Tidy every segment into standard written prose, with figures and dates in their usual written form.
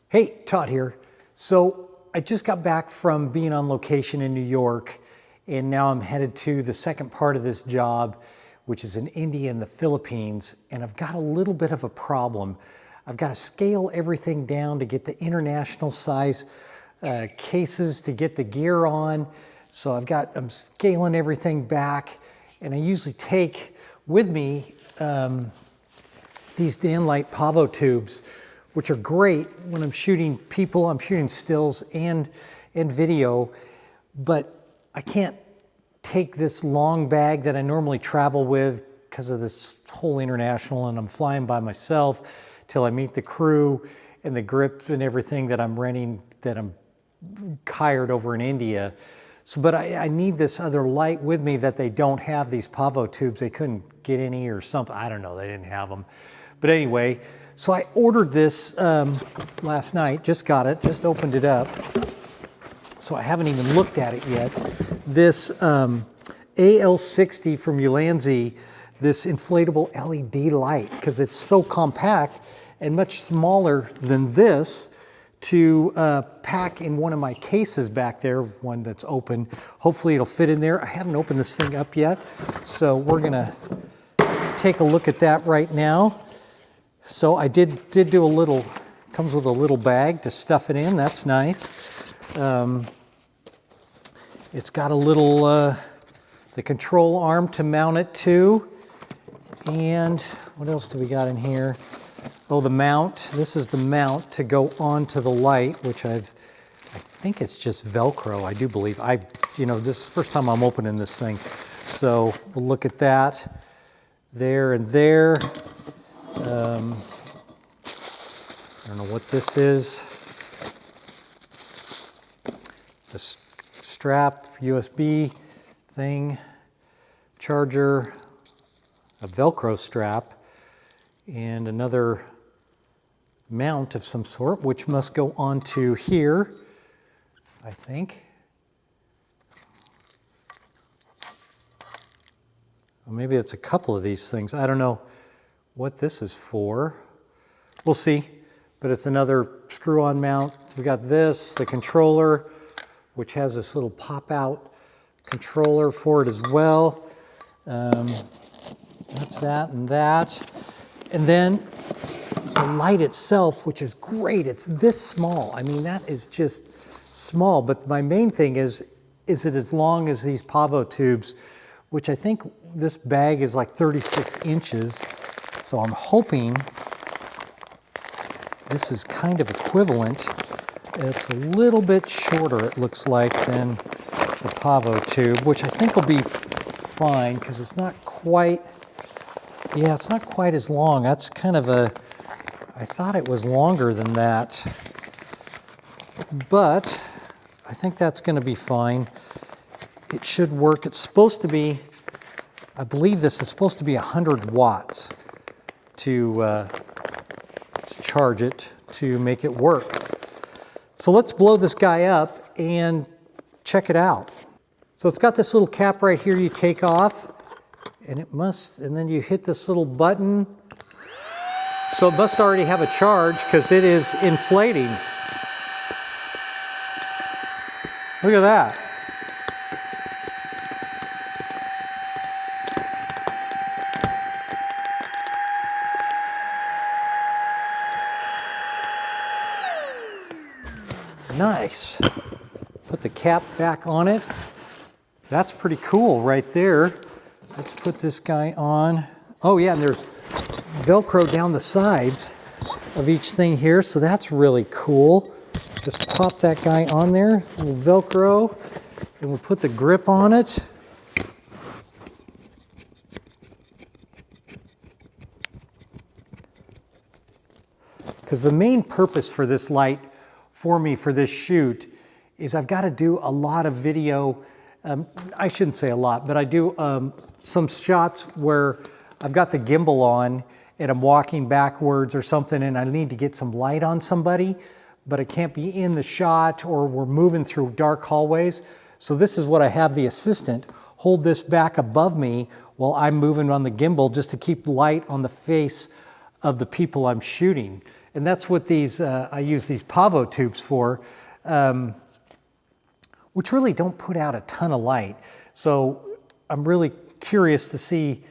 Hey, Todd here. So I just got back from being on location in New York, and now I'm headed to the second part of this job, which is in India and the Philippines, and I've got a little bit of a problem. I've got to scale everything down to get the international size cases to get the gear on. So I'm scaling everything back, and I usually take with me these Danlite Pavo tubes, which are great when I'm shooting people. I'm shooting stills and video, but I can't take this long bag that I normally travel with because of this whole international, and I'm flying by myself till I meet the crew and the grip and everything that I'm renting, that I'm hired over in India. So, but I need this other light with me that they don't have, these Pavo tubes. They couldn't get any or something. I don't know, they didn't have them. But anyway, so I ordered this last night, just got it, just opened it up. So I haven't even looked at it yet. This AL60 from Ulanzi, this inflatable LED light, because it's so compact and much smaller than this, to pack in one of my cases back there, one that's open. Hopefully it'll fit in there. I haven't opened this thing up yet, so we're gonna take a look at that right now. So I did do a little, comes with a little bag to stuff it in. That's nice. It's got a little, the control arm to mount it to. And what else do we got in here? Oh, the mount. This is the mount to go onto the light, which I think it's just Velcro, I do believe. This is the first time I'm opening this thing. So we'll look at that. There and there. I don't know what this is. The strap, USB thing, charger, a Velcro strap, and another mount of some sort, which must go onto here, I think. Well, maybe it's a couple of these things. I don't know what this is for. We'll see, but it's another screw-on mount. We got this, the controller, which has this little pop-out controller for it as well. That's that and that. And then the light itself, which is great. It's this small. I mean, that is just small. But my main thing is it as long as these Pavo tubes, which I think this bag is like 36 inches. So I'm hoping this is kind of equivalent. It's a little bit shorter, it looks like, than the Pavo tube, which I think will be fine because it's not quite, yeah, it's not quite as long. That's kind of I thought it was longer than that, but I think that's going to be fine. It should work. It's supposed to be, I believe this is supposed to be 100 watts to charge it to make it work. So let's blow this guy up and check it out. So it's got this little cap right here you take off, and then you hit this little button. So it must already have a charge because it is inflating. Look at that. Nice. Put the cap back on it. That's pretty cool right there. Let's put this guy on. Oh yeah, and there's Velcro down the sides of each thing here, so that's really cool. Just pop that guy on there, a little Velcro, and we'll put the grip on it. Because the main purpose for this light for me for this shoot is I've got to do a lot of video. I shouldn't say a lot, but I do some shots where I've got the gimbal on and I'm walking backwards or something and I need to get some light on somebody, but I can't be in the shot or we're moving through dark hallways. So this is what I have the assistant hold this back above me while I'm moving on the gimbal just to keep light on the face of the people I'm shooting. And that's what these, I use these pavo tubes for, which really don't put out a ton of light. So I'm really curious to see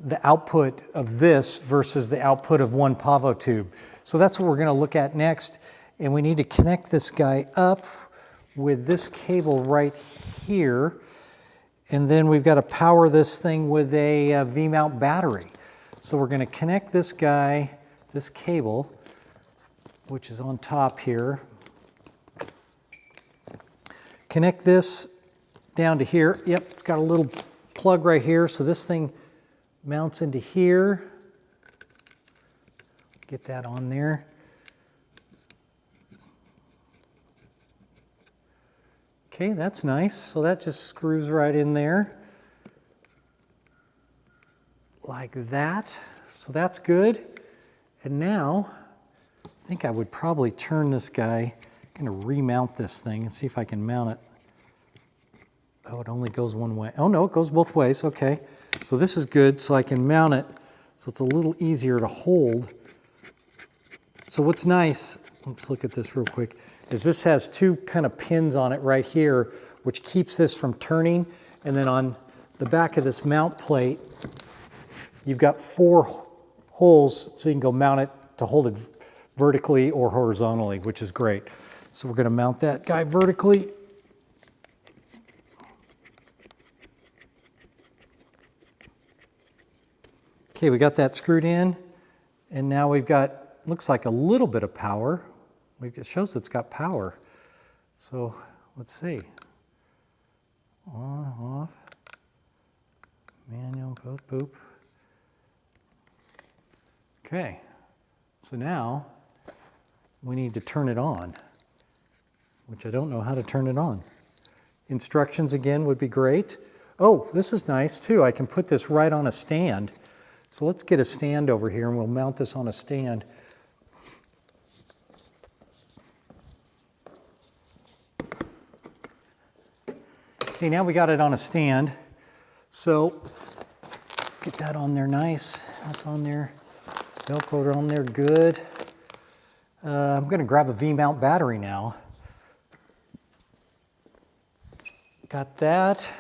the output of this versus the output of one pavo tube. So that's what we're gonna look at next. And we need to connect this guy up with this cable right here. And then we've got to power this thing with a V-mount battery. So we're gonna connect this guy, this cable, which is on top here. Connect this down to here. Yep, it's got a little plug right here. So this thing mounts into here. Get that on there. Okay, that's nice. So that just screws right in there. Like that. So that's good. And now, I think I would probably turn this guy. I'm going to remount this thing and see if I can mount it. Oh, it only goes one way. Oh no, it goes both ways. Okay. So this is good, so I can mount it so it's a little easier to hold. So what's nice, let's look at this real quick, is this has two kind of pins on it right here, which keeps this from turning. And then on the back of this mount plate, you've got 4 holes so you can go mount it to hold it vertically or horizontally, which is great. So we're going to mount that guy vertically. Okay, we got that screwed in, and now we've got, looks like a little bit of power. It shows it's got power. So let's see. On, off, manual, boop, boop. Okay, so now we need to turn it on, which I don't know how to turn it on. Instructions again would be great. Oh, this is nice too. I can put this right on a stand. So let's get a stand over here and we'll mount this on a stand. Okay, now we got it on a stand. So get that on there nice. That's on there. Velcroed on there good. I'm going to grab a V-mount battery now. Got that.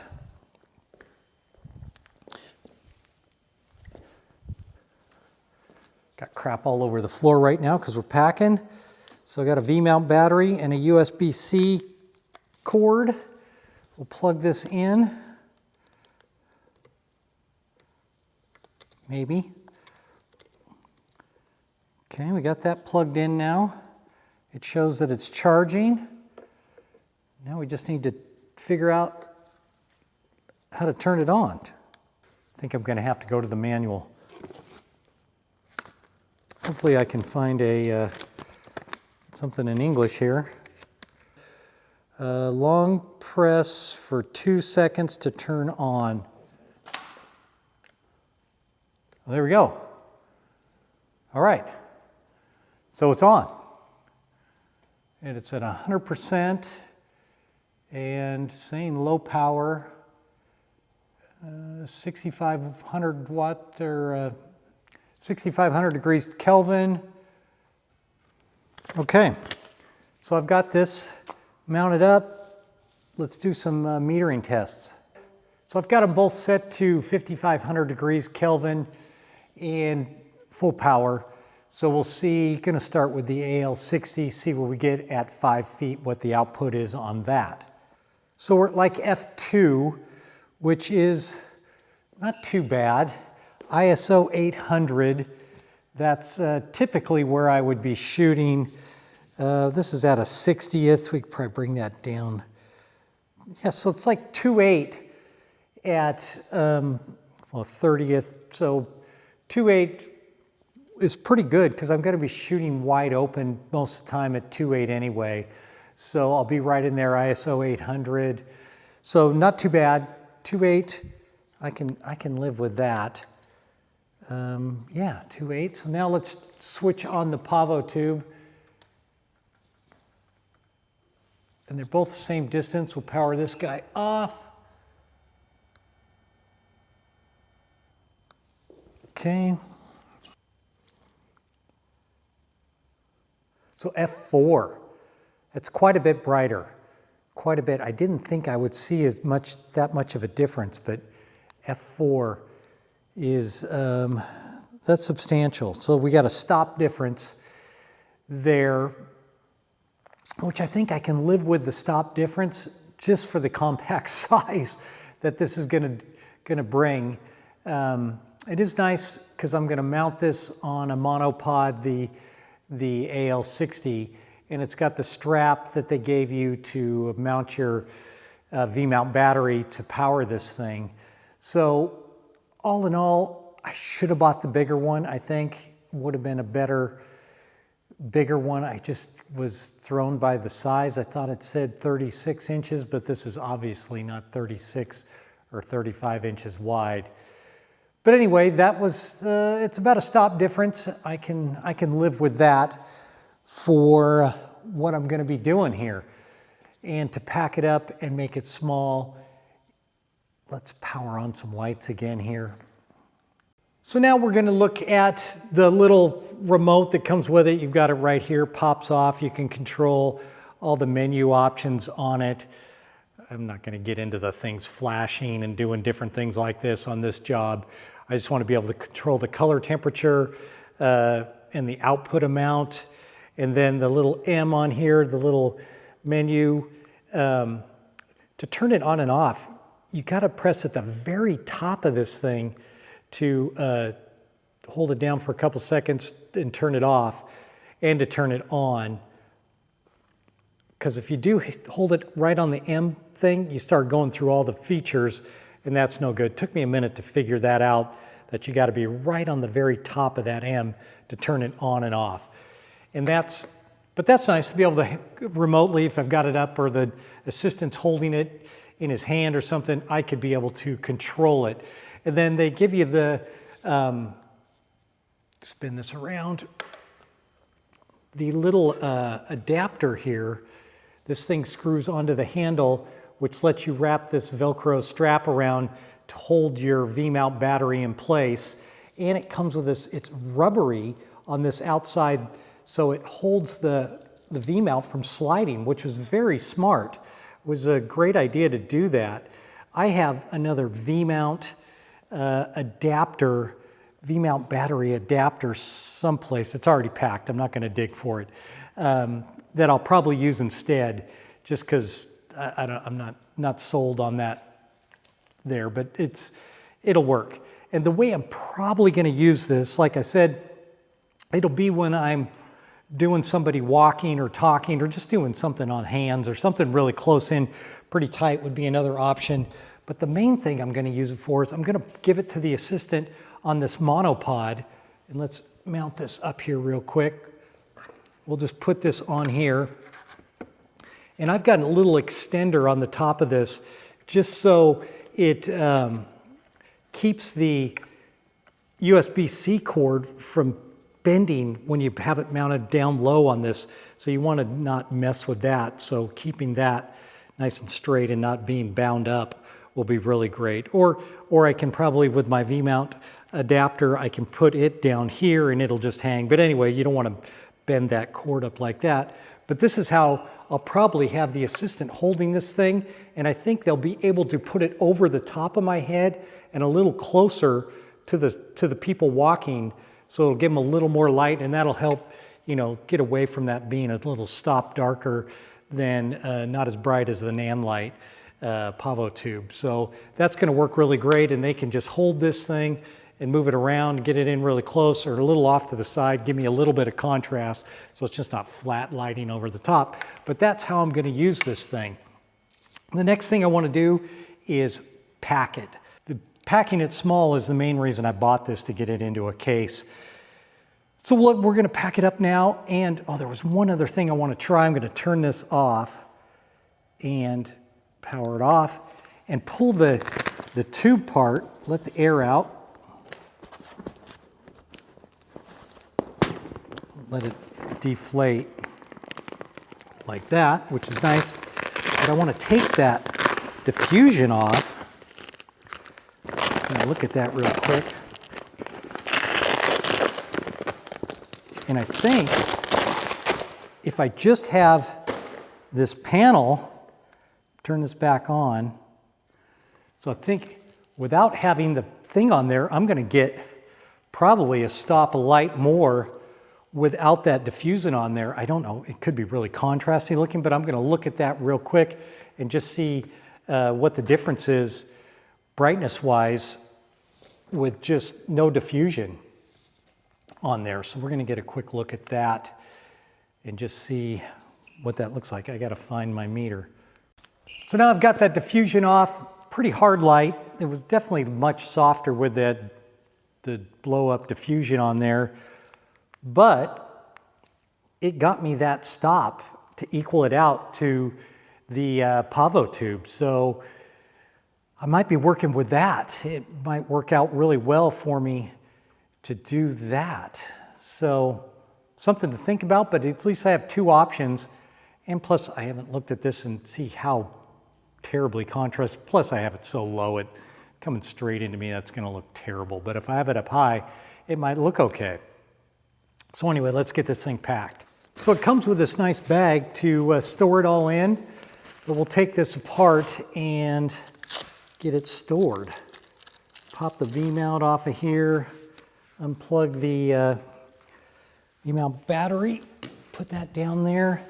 Got crap all over the floor right now because we're packing. So I got a V-mount battery and a USB-C cord. We'll plug this in. Maybe. Okay, we got that plugged in now. It shows that it's charging. Now we just need to figure out how to turn it on. I think I'm going to have to go to the manual. Hopefully I can find a something in English here. Long press for 2 seconds to turn on. Well, there we go. All right. So it's on. And it's at 100% and saying low power, 6,500 watt or 6,500 degrees Kelvin. Okay, so I've got this mounted up. Let's do some metering tests. So I've got them both set to 5,500 degrees Kelvin and full power. So we'll see, gonna start with the AL60, see where we get at 5 feet, what the output is on that. So we're at like F2, which is not too bad. ISO 800, that's typically where I would be shooting. This is at a 60th, we could probably bring that down. Yeah, so it's like 2.8 at well, 30th. So 2.8 is pretty good because I'm going to be shooting wide open most of the time at 2.8 anyway. So I'll be right in there, ISO 800. So not too bad. 2.8, I can live with that. Yeah, 2.8. So now let's switch on the pavo tube. And they're both the same distance. We'll power this guy off. Okay. So F4, it's quite a bit brighter, quite a bit. I didn't think I would see that much of a difference, but F4 is, that's substantial. So we got a stop difference there, which I think I can live with the stop difference just for the compact size that this is gonna bring. It is nice because I'm gonna mount this on a monopod, the AL60, and it's got the strap that they gave you to mount your V-mount battery to power this thing. So all in all, I should have bought the bigger one. I think would have been a bigger one. I just was thrown by the size. I thought it said 36 inches, but this is obviously not 36 or 35 inches wide. But anyway, that was, it's about a stop difference. I can live with that for what I'm gonna be doing here. And to pack it up and make it small, let's power on some lights again here. So now we're gonna look at the little remote that comes with it. You've got it right here, pops off. You can control all the menu options on it. I'm not gonna get into the things flashing and doing different things like this on this job. I just wanna be able to control the color temperature and the output amount. And then the little M on here, the little menu. To turn it on and off, you gotta press at the very top of this thing to hold it down for a couple seconds and turn it off, and to turn it on. Because if you do hold it right on the M thing, you start going through all the features, and that's no good. It took me a minute to figure that out, that you gotta be right on the very top of that M to turn it on and off. And but that's nice to be able to remotely, if I've got it up or the assistant's holding it in his hand or something, I could be able to control it. And then they give you the, spin this around, the little adapter here. This thing screws onto the handle, which lets you wrap this Velcro strap around to hold your V-mount battery in place. And it comes with this, it's rubbery on this outside, so it holds the V-mount from sliding, which was very smart. It was a great idea to do that. I have another V-mount adapter, V-mount battery adapter someplace. It's already packed. I'm not going to dig for it. That I'll probably use instead, just because I'm not sold on that there, but it'll work. And the way I'm probably going to use this, like I said, it'll be when I'm doing somebody walking or talking or just doing something on hands or something really close in, pretty tight would be another option. But the main thing I'm going to use it for is I'm going to give it to the assistant on this monopod. And let's mount this up here real quick. We'll just put this on here. And I've got a little extender on the top of this just so it keeps the USB-C cord from bending when you have it mounted down low on this. So you want to not mess with that. So keeping that nice and straight and not being bound up will be really great. Or I can probably, with my V-mount adapter, I can put it down here and it'll just hang. But anyway, you don't want to bend that cord up like that. But this is how I'll probably have the assistant holding this thing, and I think they'll be able to put it over the top of my head and a little closer to the people walking, so it'll give them a little more light, and that'll help, you know, get away from that being a little stop darker than not as bright as the NAND light Pavo tube. So that's going to work really great, and they can just hold this thing and move it around, get it in really close or a little off to the side, give me a little bit of contrast so it's just not flat lighting over the top. But that's how I'm going to use this thing. The next thing I want to do is pack it. Packing it small is the main reason I bought this, to get it into a case. So we're going to pack it up now, and there was one other thing I want to try. I'm going to turn this off and power it off and pull the tube part, let the air out. Let it deflate like that, which is nice. But I want to take that diffusion off. Look at that real quick. And I think if I just have this panel, turn this back on. So I think without having the thing on there, I'm going to get probably a stop of light more without that diffusing on there. I don't know, it could be really contrasty looking, but I'm going to look at that real quick and just see what the difference is brightness wise with just no diffusion on there. So we're going to get a quick look at that and just see what that looks like. I got to find my meter. So now I've got that diffusion off, pretty hard light. It was definitely much softer with the blow up diffusion on there, but it got me that stop to equal it out to the Pavo tube. So I might be working with that. It might work out really well for me to do that. So something to think about, but at least I have two options. And plus I haven't looked at this and see how terribly contrast. Plus I have it so low, it coming straight into me, that's gonna look terrible. But if I have it up high, it might look okay. So anyway, let's get this thing packed. So it comes with this nice bag to store it all in, but we'll take this apart and get it stored. Pop the V-mount off of here, unplug the V-mount battery, put that down there,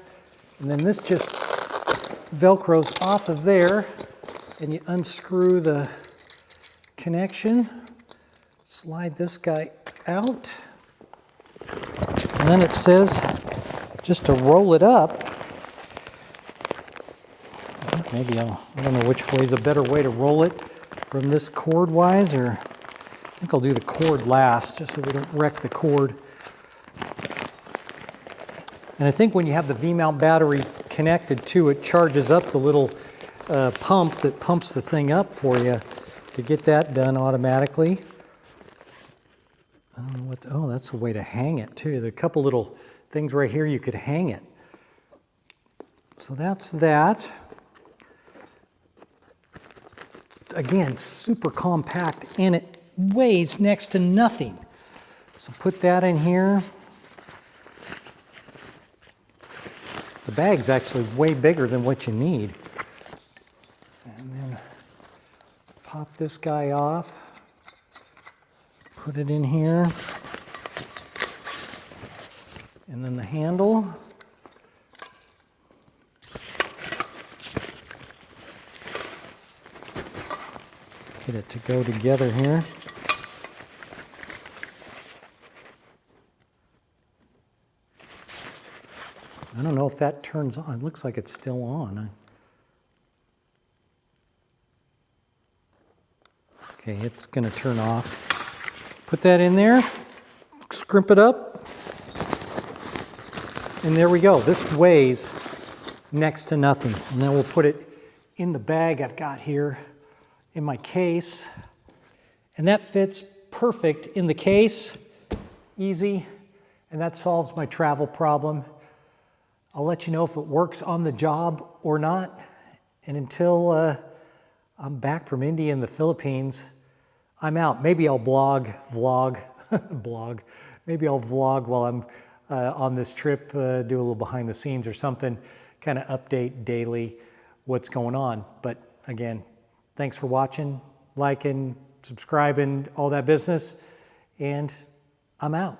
and then this just Velcros off of there, and you unscrew the connection, slide this guy out, and then it says just to roll it up. Maybe I don't know which way is a better way to roll it from this cord wise, or I think I'll do the cord last just so we don't wreck the cord. And I think when you have the V-mount battery connected to it, charges up the little pump that pumps the thing up for you to get that done automatically. Oh, that's a way to hang it too. There are a couple little things right here you could hang it. So that's that. Again, super compact, and it weighs next to nothing. So put that in here. The bag's actually way bigger than what you need. And then pop this guy off, put it in here, and then the handle. Get it to go together here. I don't know if that turns on. It looks like it's still on. Okay, it's going to turn off. Put that in there, scrimp it up, and there we go. This weighs next to nothing. And then we'll put it in the bag I've got here in my case, and that fits perfect in the case, easy, and that solves my travel problem. I'll let you know if it works on the job or not, and until I'm back from India and the Philippines, I'm out. Maybe I'll vlog maybe I'll vlog while I'm on this trip, do a little behind the scenes or something, kind of update daily what's going on. But again, thanks for watching, liking, subscribing, all that business, and I'm out.